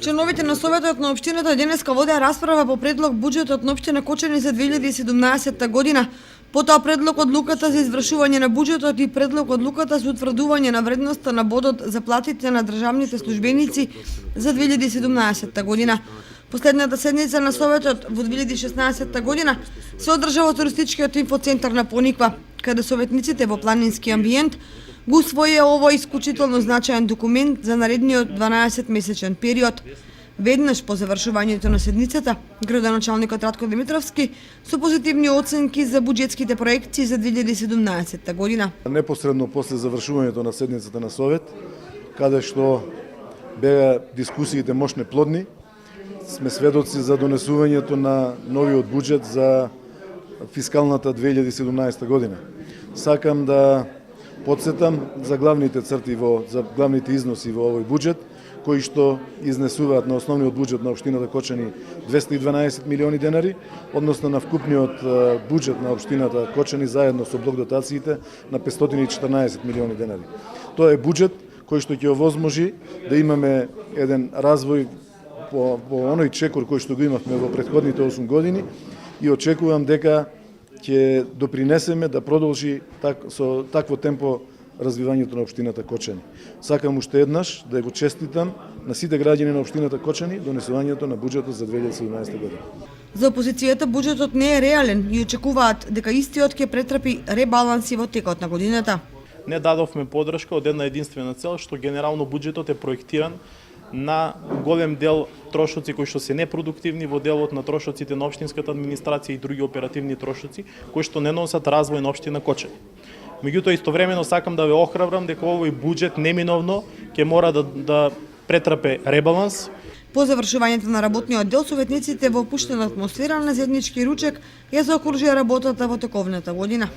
Членовите на Советот на општината денеска водеа расправа по предлог буџетот на општина Кочани за 2017 година. Потоа предлог одлуката за извршување на буџетот и предлог одлуката за утврдување на вредноста на бодот за платите на државните службеници за 2017 година. Последната седница на Советот во 2016 година се одржа во туристичкиот инфоцентар на Пониква, каде советниците во планински амбиент го усвоија овој исклучително значаен документ за наредниот 12-месечен период. Веднаш по завршувањето на седницата, градоначалникот Радко Димитровски со позитивни оценки за буџетските проекции за 2017 година. Непосредно после завршувањето на седницата на Совет, каде што беа дискусиите мощни плодни, сме сведоци за донесувањето на новиот буџет за фискалната 2017 година. Сакам да подсетам за главните црти за главните износи во овој буџет, кои што изнесуваат на основниот буџет на општината Кочани 212 милиони денари, односно на вкупниот буџет на општината Кочани заедно со блок дотациите на 514 милиони денари. Тоа е буџет кој што ќе овозможи да имаме еден развој по оној чекор кој што го имавме во претходните 8 години и очекувам дека ќе допринесеме да продолжи со такво темпо развивањето на општината Кочани. Сакам уште еднаш да го честитам на сите граѓани на општината Кочани донесувањето на буџетот за 2017 година. За опозицијата буџетот не е реален и очекуваат дека истиот ќе претрпи ребаланси во текот на годината. Не дадовме подршка од една единствена цел, што генерално буџетот е проектиран на голем дел трошоци кои што се непродуктивни во делот на трошоците на општинската администрација и други оперативни трошоци кои што не носат развој на општина Кочани. Меѓутоа истовремено сакам да ве охрабрам дека овој буџет неминовно ќе мора да претрпе ребаланс. По завршувањето на работниот дел, советниците во опуштена атмосфера на заеднички ручек ја заокружија работата во тековната година.